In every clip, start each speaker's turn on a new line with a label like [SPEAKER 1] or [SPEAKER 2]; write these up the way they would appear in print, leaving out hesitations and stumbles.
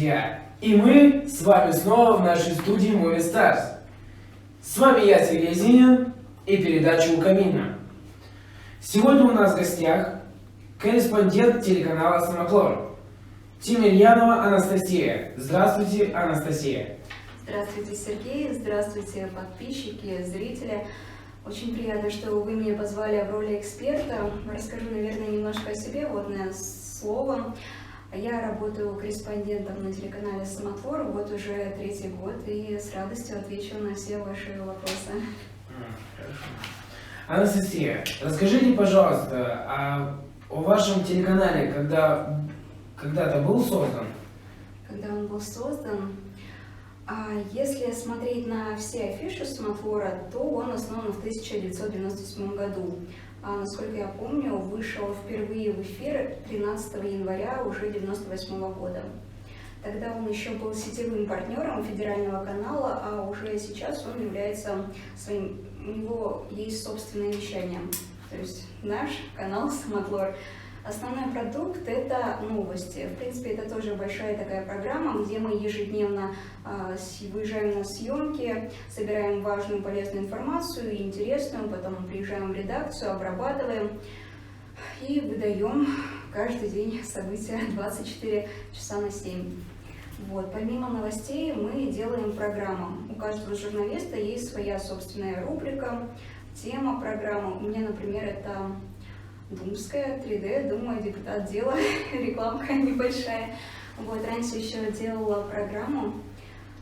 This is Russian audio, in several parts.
[SPEAKER 1] друзья! И мы с вами снова в нашей студии Movie Stars. С вами я, Сергей Зинин, и передача «У камина». Сегодня у нас в гостях корреспондент телеканала «Самоклор» Тимирьянова Анастасия. Здравствуйте, Анастасия.
[SPEAKER 2] Здравствуйте, Сергей. Здравствуйте, подписчики, зрители. Очень приятно, что вы меня позвали в роли эксперта. Расскажу, наверное, немножко о себе, вводное слово. Я работаю корреспондентом на телеканале «Самоклор» вот уже 3-й год и с радостью отвечу на все ваши вопросы.
[SPEAKER 1] Хорошо. Анастасия, расскажите, пожалуйста, о вашем телеканале когда-то был создан?
[SPEAKER 2] Когда он был создан? Если смотреть на все афиши «Самоклора», то он основан в 1997 году. Насколько я помню, вышел впервые в эфир 13 января уже 1998 года. Тогда он еще был сетевым партнером федерального канала, а уже сейчас он является своим, у него есть собственное вещание. То есть наш канал «Самоклор». Основной продукт – это новости. В принципе, это тоже большая такая программа, где мы ежедневно выезжаем на съемки, собираем важную полезную информацию и интересную, потом приезжаем в редакцию, обрабатываем и выдаем каждый день события 24 часа на 7. Помимо новостей мы делаем программу. У каждого журналиста есть своя собственная рубрика, тема программы. У меня, например, это Думская, 3D, думаю, депутат дела, рекламка небольшая. Раньше еще делала программу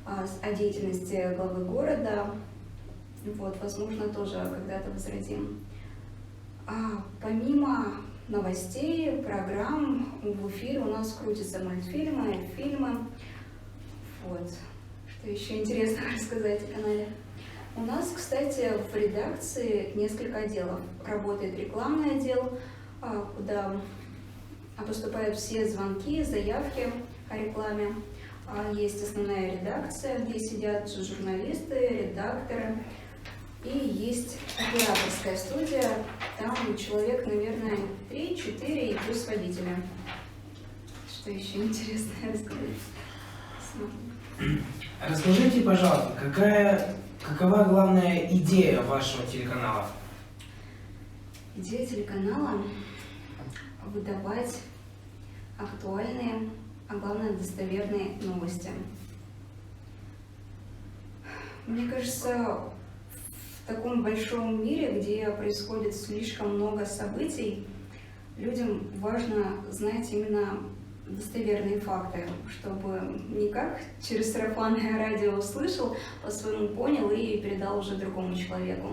[SPEAKER 2] о деятельности главы города. Возможно, тоже когда-то возродим. Помимо новостей, программ, в эфире у нас крутятся мультфильмы, фильмы. Что еще интересно рассказать о канале? У нас, кстати, в редакции несколько отделов. Работает рекламный отдел, куда поступают все звонки, заявки о рекламе. Есть основная редакция, где сидят журналисты, редакторы. И есть операторская студия, там человек, наверное, 3-4 и плюс водители. Что еще интересное рассказать?
[SPEAKER 1] Расскажите, пожалуйста, какова главная идея вашего телеканала?
[SPEAKER 2] Идея телеканала – выдавать актуальные, а главное достоверные новости. Мне кажется, в таком большом мире, где происходит слишком много событий, людям важно знать именно достоверные факты, чтобы не как через сарафанное радио услышал, по-своему понял и передал уже другому человеку.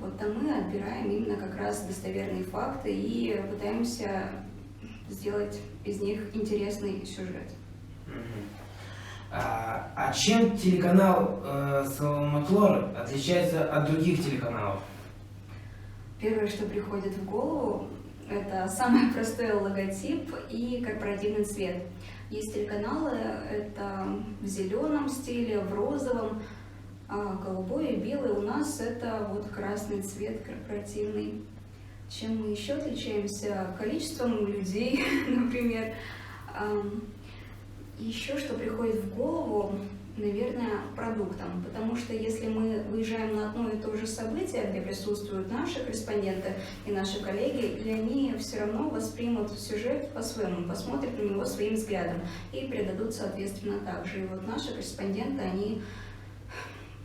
[SPEAKER 2] А мы отбираем именно как раз достоверные факты и пытаемся сделать из них интересный сюжет.
[SPEAKER 1] Чем телеканал «Самоклор» отличается от других телеканалов?
[SPEAKER 2] Первое, что приходит в голову, это самый простой логотип и корпоративный цвет. Есть телеканалы, это в зеленом стиле, в розовом, голубой и белый. У нас это красный цвет корпоративный. Чем мы еще отличаемся? Количеством людей, например. Еще что приходит в голову, наверное, продуктом, потому что если мы выезжаем на одно и то же событие, где присутствуют наши корреспонденты и наши коллеги, и они все равно воспримут сюжет по-своему, посмотрят на него своим взглядом и передадут соответственно так же. И наши корреспонденты, они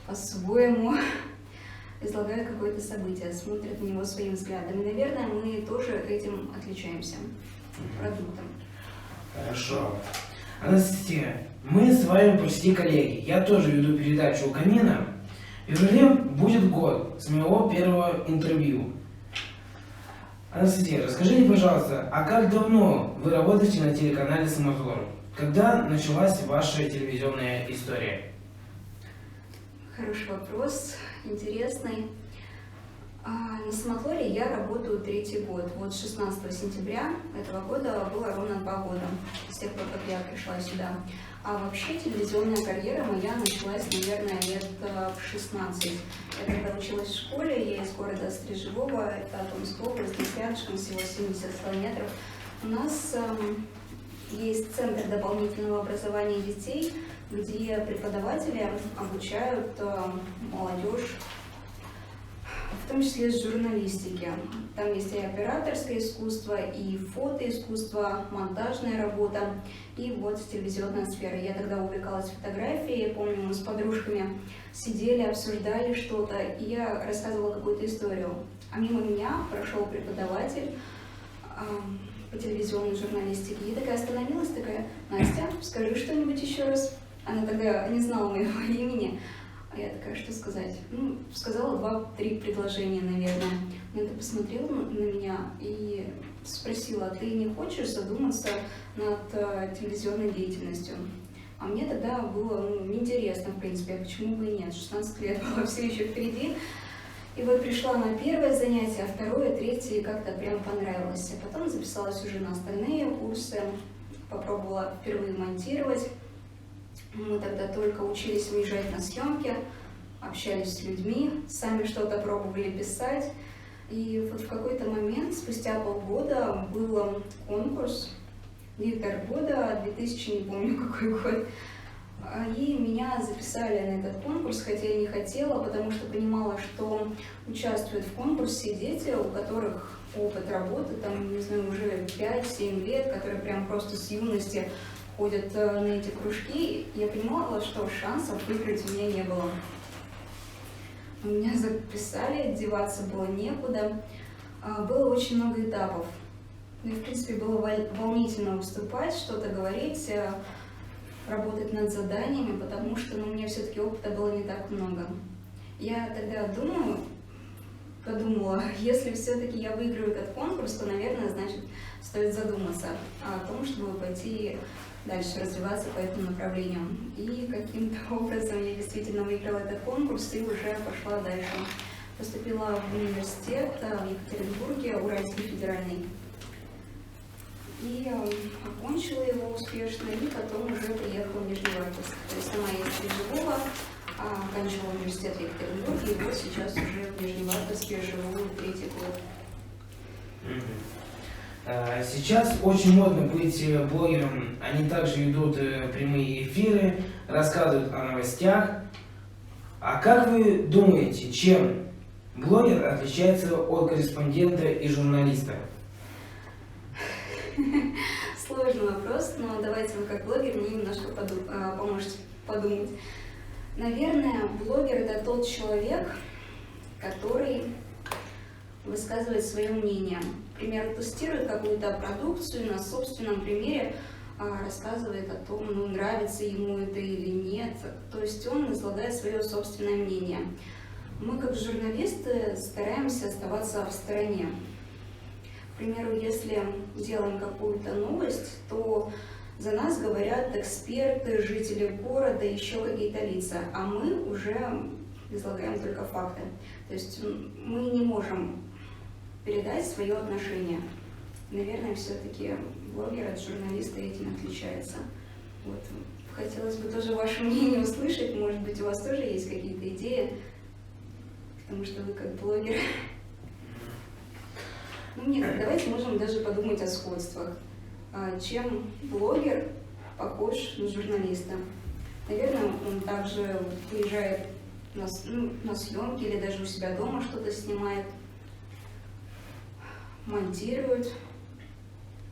[SPEAKER 2] по-своему излагают какое-то событие, смотрят на него своим взглядом. И, наверное, мы тоже этим отличаемся продуктом.
[SPEAKER 1] Хорошо. Анастасия, мы с вами почти коллеги. Я тоже веду передачу «У камина». В феврале будет год с моего первого интервью. Анастасия, расскажите, пожалуйста, как давно вы работаете на телеканале «Самоклор»? Когда началась ваша телевизионная история?
[SPEAKER 2] Хороший вопрос, интересный. На «Самоклоре» я работаю 3-й год. 16 сентября этого года было ровно 2 года, с тех пор, как я пришла сюда. А вообще телевизионная карьера моя началась, наверное, лет в 16. Я когда училась в школе, я из города Стрижевого, это Томская область, здесь рядышком, всего 70 километров. У нас есть Центр дополнительного образования детей, где преподаватели обучают молодежь, в том числе с журналистики. Там есть и операторское искусство, и фотоискусство, монтажная работа, и вот телевизионная сфера. Я тогда увлекалась фотографией, помню, мы с подружками сидели, обсуждали что-то, и я рассказывала какую-то историю. А мимо меня прошел преподаватель по телевизионной журналистике, и такая остановилась, такая: «Настя, скажи что-нибудь еще раз». Она тогда не знала моего имени. А я такая: что сказать? Ну, сказала 2-3 предложения, наверное. Она так посмотрела на меня и спросила: а ты не хочешь задуматься над телевизионной деятельностью? А мне тогда было интересно, в принципе, а почему бы и нет? 16 лет было все еще впереди. И вот пришла на первое занятие, второе, третье, и как-то прям понравилось. А потом записалась уже на остальные курсы, попробовала впервые монтировать. Мы тогда только учились выезжать на съемки, общались с людьми, сами что-то пробовали писать. И вот в какой-то момент, спустя полгода, был конкурс «Диктор года», 2000, не помню какой год. И меня записали на этот конкурс, хотя я не хотела, потому что понимала, что участвуют в конкурсе дети, у которых опыт работы, там, не знаю, уже 5-7 лет, которые прям просто с юности ходят на эти кружки. Я понимала, что шансов выиграть у меня не было. Меня записали, деваться было некуда. Было очень много этапов. Ну и, в принципе, было волнительно выступать, что-то говорить, работать над заданиями, потому что у меня все-таки опыта было не так много. Я тогда подумала, если все-таки я выиграю этот конкурс, то, наверное, значит, стоит задуматься о том, чтобы пойти дальше развиваться по этому направлению. И каким-то образом я действительно выиграла этот конкурс и уже пошла дальше. Поступила в университет в Екатеринбурге, Уральский федеральный. И окончила его успешно, и потом уже приехала в Нижневартовск. То есть сама я из Приживого, оканчивала университет в Екатеринбурге, и вот сейчас уже в Нижневартовске живу 3-й год.
[SPEAKER 1] Сейчас очень модно быть блогером. Они также ведут прямые эфиры, рассказывают о новостях. А как вы думаете, чем блогер отличается от корреспондента и журналиста?
[SPEAKER 2] Сложный вопрос, но давайте вы как блогер мне немножко поможете подумать. Наверное, блогер — это тот человек, который высказывает свое мнение. Например, тестирует какую-то продукцию, на собственном примере рассказывает о том, нравится ему это или нет. То есть он излагает свое собственное мнение. Мы, как журналисты, стараемся оставаться в стороне. К примеру, если делаем какую-то новость, то за нас говорят эксперты, жители города, еще какие-то лица, а мы уже излагаем только факты. То есть мы не можем передать свое отношение. Наверное, все-таки блогер от журналиста этим отличается. Вот. Хотелось бы тоже ваше мнение услышать. Может быть, у вас тоже есть какие-то идеи, потому что вы как блогер. Ну нет, давайте можем даже подумать о сходствах. Чем блогер похож на журналиста? Наверное, он также приезжает на съемки или даже у себя дома что-то снимает, монтирует.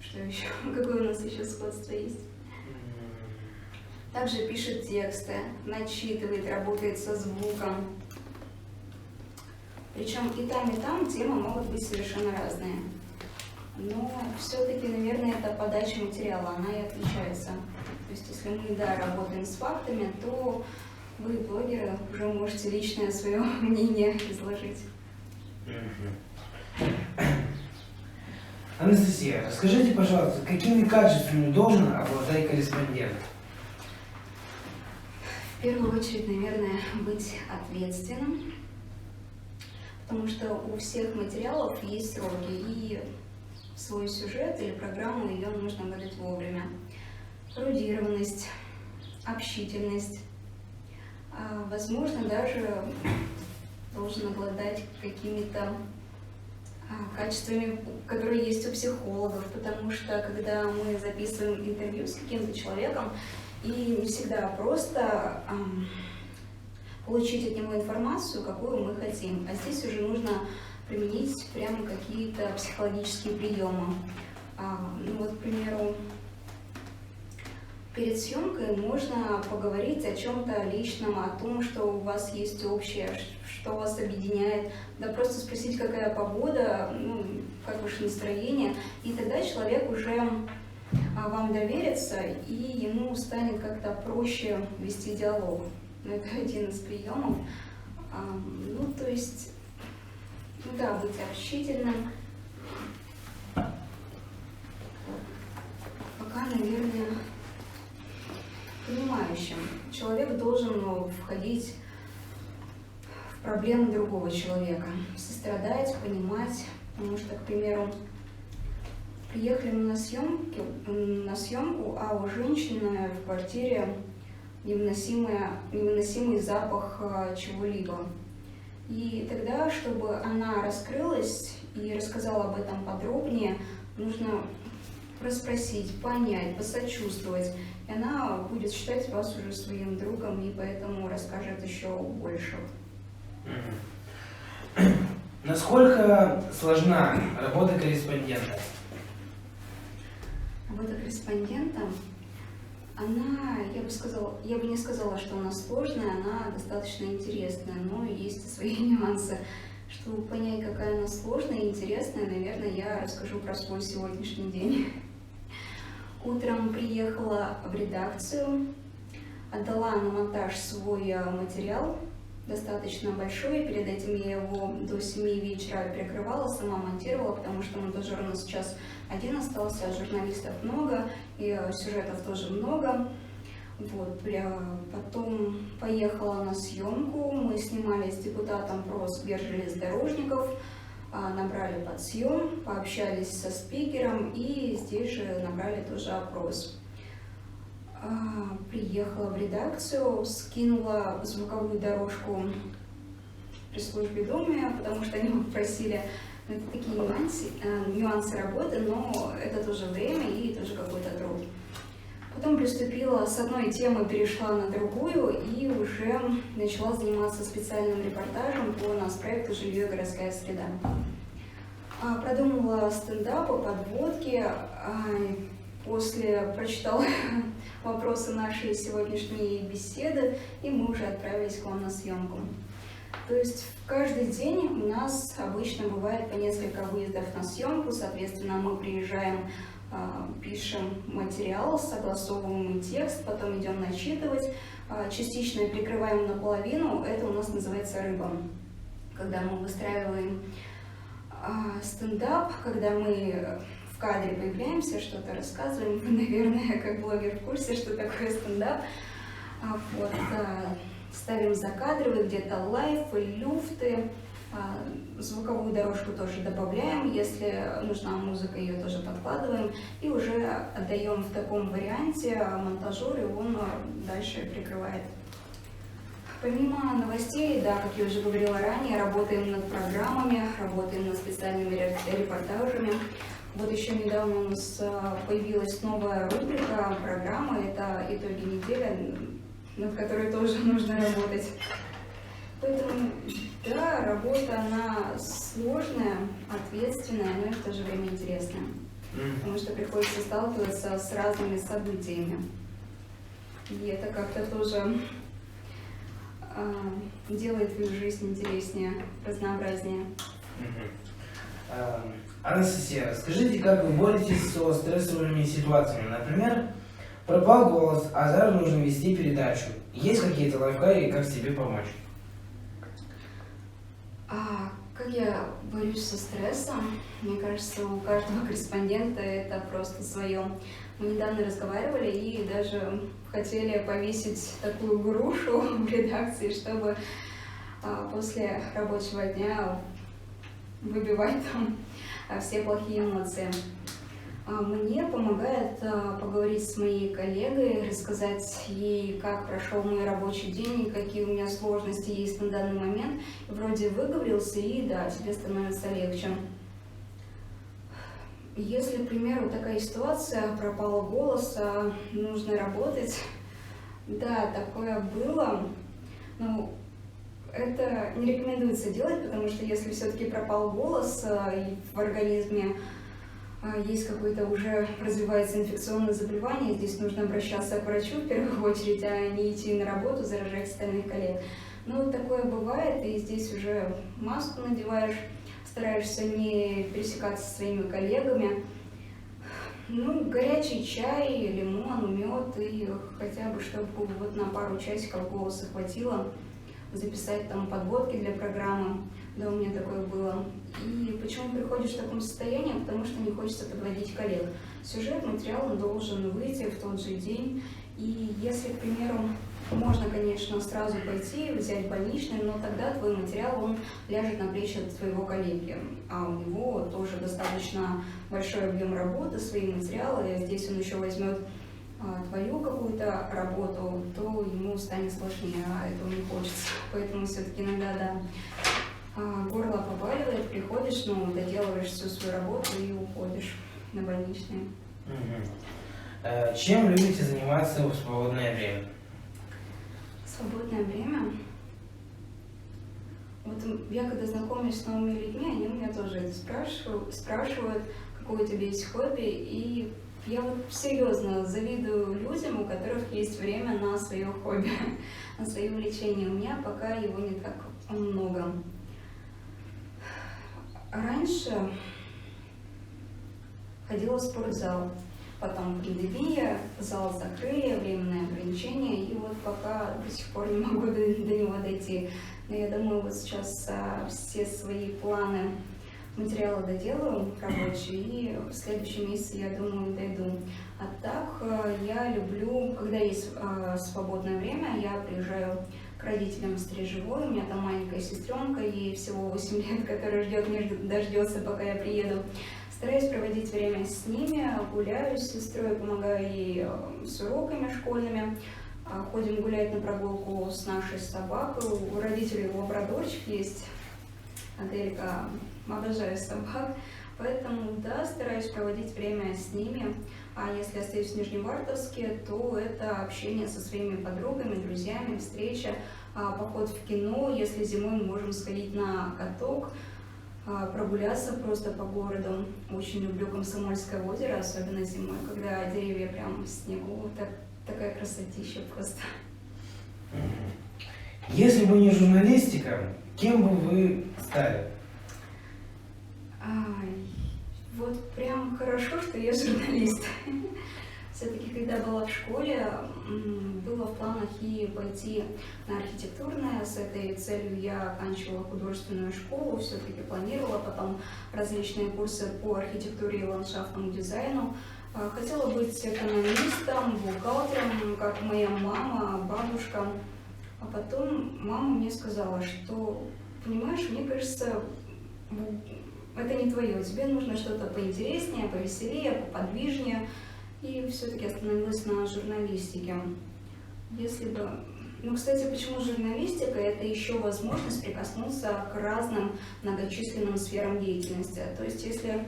[SPEAKER 2] Что еще? Какое у нас еще сходство есть? Также пишет тексты, начитывает, работает со звуком. Причем и там темы могут быть совершенно разные. Но все-таки, наверное, это подача материала, она и отличается. То есть, если мы, работаем с фактами, то вы, блогеры, уже можете личное свое мнение изложить.
[SPEAKER 1] Анастасия, расскажите, пожалуйста, какими качествами должен обладать корреспондент?
[SPEAKER 2] В первую очередь, наверное, быть ответственным, потому что у всех материалов есть сроки, и свой сюжет или программу ее нужно выдать вовремя. Эрудированность, общительность, возможно, даже должен обладать какими-то качествами, которые есть у психологов, потому что когда мы записываем интервью с каким-то человеком, и не всегда просто получить от него информацию, какую мы хотим, а здесь уже нужно применить прямо какие-то психологические приемы. Ну вот, к примеру, перед съемкой можно поговорить о чем-то личном, о том, что у вас есть общее, что вас объединяет, да просто спросить, какая погода, ну, как ваше настроение, и тогда человек уже вам доверится, и ему станет как-то проще вести диалог. Это один из приемов. Ну, то есть, ну да, быть общительным. Пока, наверное, понимающим. Человек должен входить в проблемы другого человека, сострадать, понимать, потому что, к примеру, приехали мы на съемку, а у женщины в квартире невыносимый запах чего-либо. И тогда, чтобы она раскрылась и рассказала об этом подробнее, нужно расспросить, понять, посочувствовать. И она будет считать вас уже своим другом, и поэтому расскажет еще больше.
[SPEAKER 1] Насколько сложна работа корреспондента?
[SPEAKER 2] Работа корреспондента, она, я бы не сказала, что она сложная, она достаточно интересная, но есть и свои нюансы. Чтобы понять, какая она сложная и интересная, наверное, я расскажу про свой сегодняшний день. Утром приехала в редакцию, отдала на монтаж свой материал, достаточно большой. Перед этим я его до 7 вечера перекрывала, сама монтировала, потому что монтажер у нас сейчас один остался, журналистов много, и сюжетов тоже много. Вот. Потом поехала на съемку, мы снимали с депутатом про сквер железнодорожников, набрали подсъем, пообщались со спикером и здесь же набрали тоже опрос. Приехала в редакцию, скинула звуковую дорожку при службе дома, потому что они попросили. Это такие нюансы работы, но это тоже время и тоже какой-то труд. Потом приступила с одной темы, перешла на другую и уже начала заниматься специальным репортажем по нацпроекту «Жилье и городская среда». Продумала стендапы, подводки, после прочитала вопросы нашей сегодняшней беседы, и мы уже отправились к вам на съемку. То есть каждый день у нас обычно бывает по несколько выездов на съемку, соответственно, мы приезжаем, пишем материал, согласовываем текст, потом идем начитывать, частично прикрываем наполовину, это у нас называется рыба. Когда мы выстраиваем стендап, когда мы в кадре появляемся, что-то рассказываем, вы, наверное, как блогер в курсе, что такое стендап. Вот, ставим закадровые, где-то лайф, люфты, звуковую дорожку тоже добавляем, если нужна музыка, ее тоже подкладываем, и уже отдаем в таком варианте монтажеру, и он дальше прикрывает. Помимо новостей, да, как я уже говорила ранее, работаем над программами, работаем над специальными репортажами. Вот еще недавно у нас появилась новая рубрика программы, это «Итоги недели», над которой тоже нужно работать. Поэтому, да, работа, она сложная, ответственная, но и в то же время интересная. Потому что приходится сталкиваться с разными событиями. И это как-то тоже делает твою жизнь интереснее, разнообразнее.
[SPEAKER 1] Анастасия, расскажите, как вы боретесь со стрессовыми ситуациями? Например, пропал голос, а завтра нужно вести передачу. Есть какие-то лайфхаки, как себе помочь?
[SPEAKER 2] Как я борюсь со стрессом? Мне кажется, у каждого корреспондента это просто свое. Мы недавно разговаривали и даже хотели повесить такую грушу в редакции, чтобы после рабочего дня выбивать там все плохие эмоции. Мне помогает поговорить с моей коллегой, рассказать ей, как прошел мой рабочий день, какие у меня сложности есть на данный момент. Вроде выговорился, и да, тебе становится легче. Если, к примеру, такая ситуация, пропал голос, нужно работать, да, такое было. Ну, это не рекомендуется делать, потому что если все-таки пропал голос и в организме есть какое-то уже развивается инфекционное заболевание, здесь нужно обращаться к врачу в первую очередь, а не идти на работу, заражать остальных коллег. Ну, такое бывает, и здесь уже маску надеваешь, стараешься не пересекаться со своими коллегами. Ну, горячий чай, лимон, мед, и хотя бы, чтобы вот на пару часиков голоса хватило, записать там подводки для программы. Да, у меня такое было. И почему приходишь в таком состоянии? Потому что не хочется подводить коллег. Сюжет, материал он должен выйти в тот же день. И если, к примеру, можно, конечно, сразу пойти, взять больничный, но тогда твой материал, он ляжет на плечи твоего коллеги. А у него тоже достаточно большой объем работы, свои материалы. И здесь он еще возьмет твою какую-то работу, то ему станет сложнее, а этого не хочется. Поэтому все-таки иногда, да, горло побаливает, приходишь, ну, доделываешь всю свою работу и уходишь на больничный.
[SPEAKER 1] Чем любите заниматься в свободное время?
[SPEAKER 2] Свободное время? Вот я когда знакомлюсь с новыми людьми, они у меня тоже это спрашивают, какое у тебя есть хобби, и я вот серьезно завидую людям, у которых есть время на свое хобби, на свои увлечения. У меня пока его не так много. Раньше ходила в спортзал, потом пандемия, зал закрыли, временное ограничение, и вот пока до сих пор не могу до него дойти. Но я думаю, вот сейчас все свои планы, материалы доделаю рабочие, и в следующем месяце, я думаю, дойду. А так я люблю, когда есть свободное время, я приезжаю к родителям в Стрежевой, у меня там маленькая сестренка, ей всего 8 лет, которая ждет, не дождется, пока я приеду. Стараюсь проводить время с ними, гуляю с сестрой, помогаю ей с уроками школьными. Ходим гулять на прогулку с нашей собакой. У родителей лабрадорчик есть, Аделька, обожаю собак. Поэтому, да, стараюсь проводить время с ними. А если остаюсь в Нижневартовске, то это общение со своими подругами, друзьями, встреча, поход в кино. Если зимой мы можем сходить на каток, прогуляться просто по городу. Очень люблю Комсомольское озеро, особенно зимой, когда деревья прям в снегу. Такая красотища просто.
[SPEAKER 1] Если бы не журналистика, кем бы вы стали?
[SPEAKER 2] Вот прям хорошо, что я журналист. Все-таки, когда была в школе, было в планах и пойти на архитектурное. С этой целью я оканчивала художественную школу, все-таки планировала потом различные курсы по архитектуре и ландшафтному дизайну. Хотела быть экономистом, бухгалтером, как моя мама, бабушка. А потом мама мне сказала, что, понимаешь, мне кажется, это не твое, тебе нужно что-то поинтереснее, повеселее, поподвижнее. И все-таки остановилась на журналистике. Если бы... Ну, кстати, почему журналистика? Это еще возможность прикоснуться к разным многочисленным сферам деятельности. То есть, если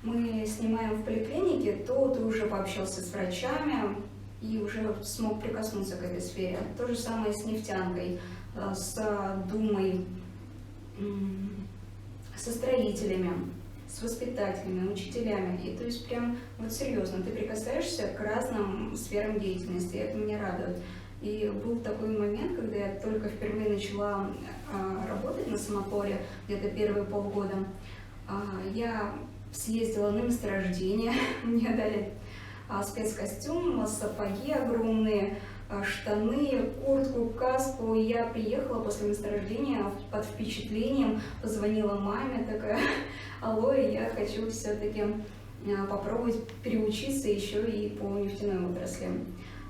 [SPEAKER 2] мы снимаем в поликлинике, то ты уже пообщался с врачами и уже смог прикоснуться к этой сфере. То же самое с нефтянкой, с Думой, со строителями, с воспитателями, учителями. И то есть прям вот серьезно, ты прикасаешься к разным сферам деятельности, и это меня радует. И был такой момент, когда я только впервые начала работать на самополе, где-то первые полгода. Я съездила на месторождение, мне дали спецкостюм, сапоги огромные, штаны, куртку, каску. Я приехала после месторождения под впечатлением, позвонила маме, такая: алло, я хочу все-таки попробовать переучиться еще и по нефтяной отрасли.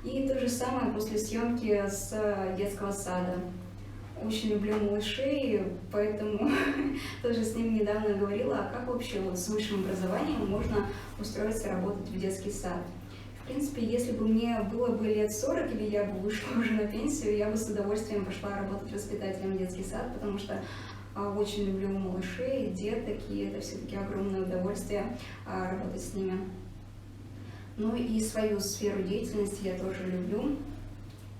[SPEAKER 2] И то же самое после съемки с детского сада. Очень люблю малышей, поэтому тоже с ним недавно говорила, а как вообще вот с высшим образованием можно устроиться работать в детский сад. В принципе, если бы мне было бы лет 40 или я бы вышла уже на пенсию, я бы с удовольствием пошла работать воспитателем в детский сад, потому что Очень люблю малышей, деток, и это все-таки огромное удовольствие работать с ними. Ну и свою сферу деятельности я тоже люблю,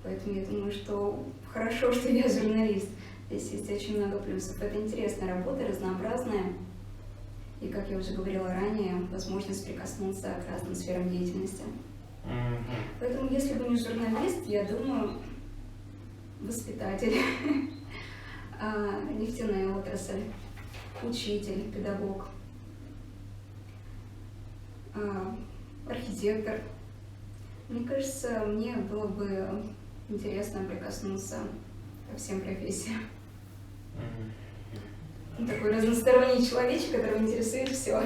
[SPEAKER 2] поэтому я думаю, что хорошо, что я журналист. Здесь есть очень много плюсов. Это интересная работа, разнообразная. И, как я уже говорила ранее, возможность прикоснуться к разным сферам деятельности. Поэтому, если бы не журналист, я думаю, воспитатель, нефтяная отрасль, учитель, педагог, архитектор. Мне кажется, мне было бы интересно прикоснуться ко всем профессиям. Такой разносторонний человечек, которого интересует все.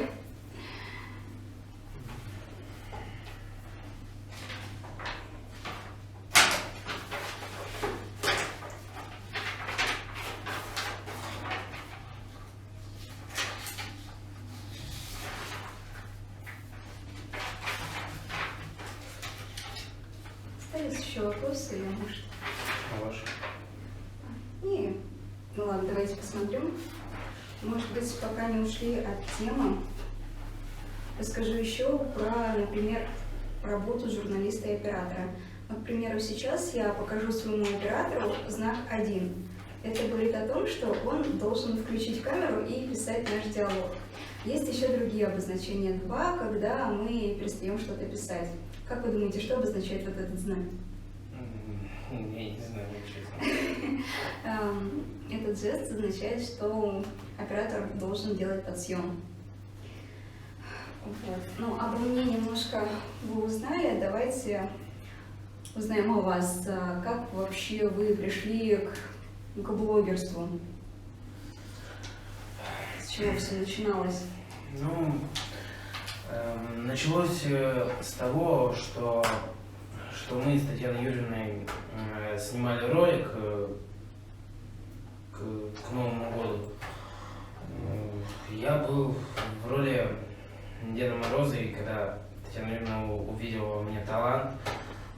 [SPEAKER 2] Остались еще вопросы или может?
[SPEAKER 1] Ваш.
[SPEAKER 2] Не. Ну ладно, давайте посмотрим. Может быть, пока не ушли от темы, расскажу еще про, например, работу журналиста и оператора. Вот, к примеру, сейчас я покажу своему оператору знак 1. Это говорит о том, что он должен включить камеру и писать наш диалог. Есть еще другие обозначения 2, когда мы перестаем что-то писать. Как вы думаете, что обозначает вот этот знак?
[SPEAKER 1] Я не знаю, честно.
[SPEAKER 2] Этот жест означает, что оператор должен делать подсъем. Вот. Ну, обо мне немножко вы узнали. Давайте узнаем о вас. Как вообще вы пришли к блогерству? С чего все начиналось?
[SPEAKER 1] Ну, началось с того, что мы с Татьяной Юрьевной снимали ролик к Новому году. Я был в роли Деда Мороза, и когда Татьяна Юрьевна увидела во мне талант,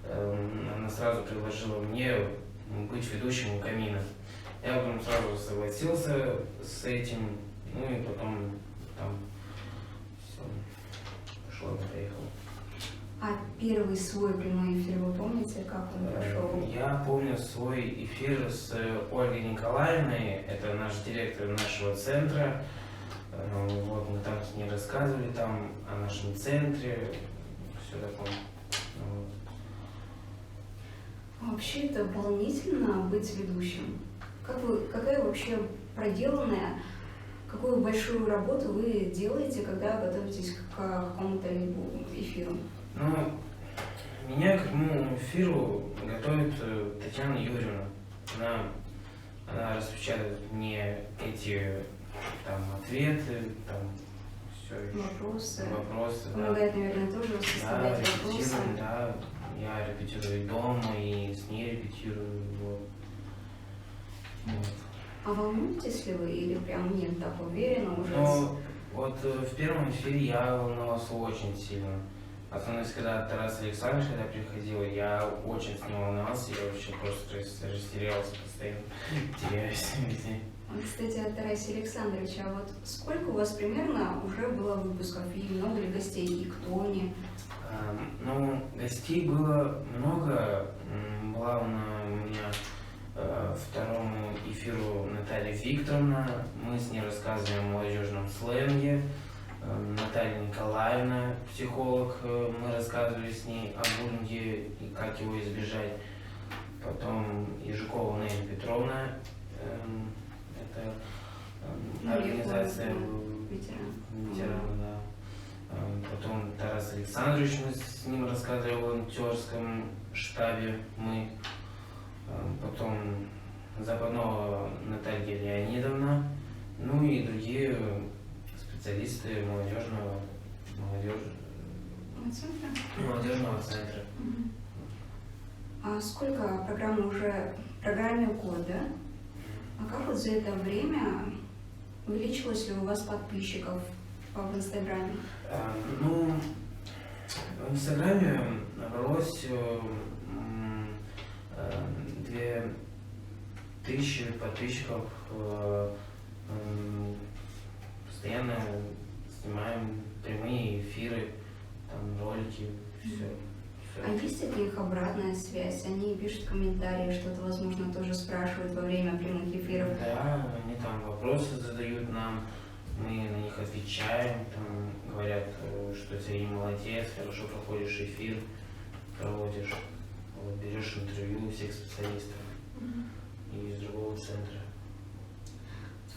[SPEAKER 1] она сразу предложила мне быть ведущим у камина. Я потом сразу согласился с этим, ну и потом там все пошло, поехало.
[SPEAKER 2] А первый свой прямой эфир вы помните, как он прошел?
[SPEAKER 1] Я помню свой эфир с Ольгой Николаевной, это наш директор нашего центра. Вот, мы там с ней рассказывали там о нашем центре, все такое. Вот.
[SPEAKER 2] Вообще это волнительно быть ведущим. Какая вообще проделанная, какую большую работу вы делаете, когда готовитесь к какому-то эфиру?
[SPEAKER 1] Ну, меня к этому эфиру готовит Татьяна Юрьевна. Она распечатает мне эти там ответы, там все вопросы.
[SPEAKER 2] Помогает, да. Наверное, тоже составлять вопросы.
[SPEAKER 1] Да, я репетирую дома и с ней репетирую. Вот.
[SPEAKER 2] А волнуетесь ли вы или прям нет, так уверенно уже?
[SPEAKER 1] Ну, вот в первом эфире я волновался очень сильно. Особенно, когда Тарас Александрович когда приходил, я очень с ним волновался, я вообще просто растерялся постоянно, теряюсь везде.
[SPEAKER 2] Кстати, о Тарасе Александровиче, а вот сколько у вас примерно уже было выпусков, и много ли гостей, и кто они?
[SPEAKER 1] Ну, гостей было много. Была у меня второму эфиру Наталья Викторовна, мы с ней рассказывали о молодежном сленге. Наталья Николаевна, психолог, мы рассказывали с ней о буллинге и как его избежать. Потом Ежикова Нелли Петровна, это организация ветеранов, да. Потом Тарас Александрович, мы с ним рассказывали о волонтерском штабе, мы. Потом Западнова Наталья Леонидовна, ну и другие специалисты молодежного центра.
[SPEAKER 2] А сколько программе год, да? А как вот за это время увеличилось ли у вас подписчиков в Инстаграме?
[SPEAKER 1] Ну, в Инстаграме набралось 2000 подписчиков
[SPEAKER 3] Постоянно снимаем прямые эфиры, там ролики, все.
[SPEAKER 2] А есть от них обратная связь? Они пишут комментарии, что-то, возможно, тоже спрашивают во время прямых эфиров.
[SPEAKER 3] Да, они там вопросы задают нам, мы на них отвечаем, там говорят, что ты молодец, хорошо проходишь эфир, проводишь, вот, берешь интервью у всех специалистов из другого центра.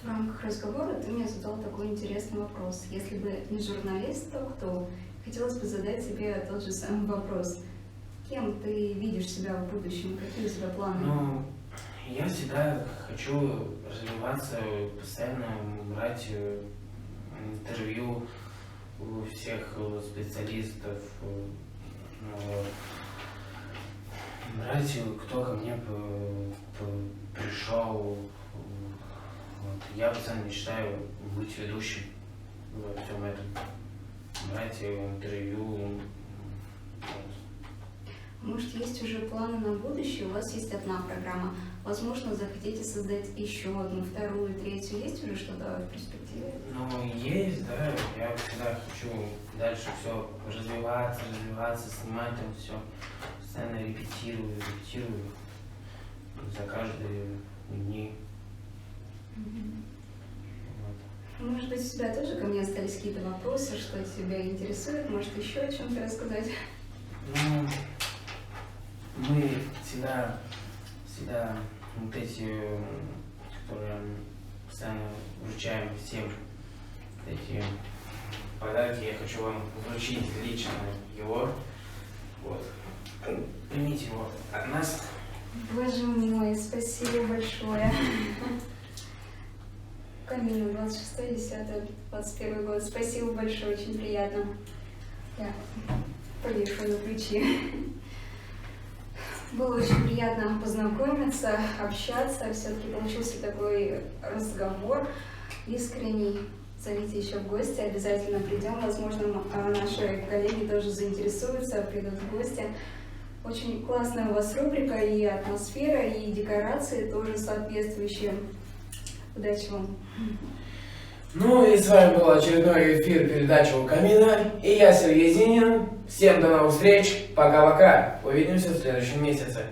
[SPEAKER 2] В рамках разговора ты мне задал такой интересный вопрос. Если бы не журналист, то кто? Хотелось бы задать тебе тот же самый вопрос. Кем ты видишь себя в будущем? Какие у тебя планы?
[SPEAKER 3] Ну, я всегда хочу развиваться, постоянно брать интервью у всех специалистов, брать, кто ко мне пришел. Вот. Я постоянно мечтаю быть ведущим во всем этом, брать интервью. Вот.
[SPEAKER 2] Может, есть уже планы на будущее? У вас есть одна программа. Возможно, захотите создать еще одну, вторую, третью. Есть уже что-то в перспективе?
[SPEAKER 3] Ну, есть, да. Я всегда хочу дальше все развиваться, снимать там все. Постоянно репетирую за каждые дни. Вот.
[SPEAKER 2] Может быть, у тебя тоже ко мне остались какие-то вопросы, что тебя интересует? Может, еще о чем-то рассказать?
[SPEAKER 3] Ну, мы всегда вот эти, которые постоянно вручаем всем эти подарки, я хочу вам вручить лично его. Вот. Примите его от нас.
[SPEAKER 2] Боже мой, спасибо большое. Камиль, 26.10.21 год. Спасибо большое, очень приятно. Я повешу на ключи. Было очень приятно познакомиться, общаться. Все-таки получился такой разговор искренний. Зовите еще в гости, обязательно придем. Возможно, наши коллеги тоже заинтересуются, придут в гости. Очень классная у вас рубрика, и атмосфера, и декорации тоже соответствующие. Удачи вам!
[SPEAKER 1] Ну и с вами был очередной эфир передачи «У камина». И я, Сергей Зинин. Всем до новых встреч. Пока-пока. Увидимся в следующем месяце.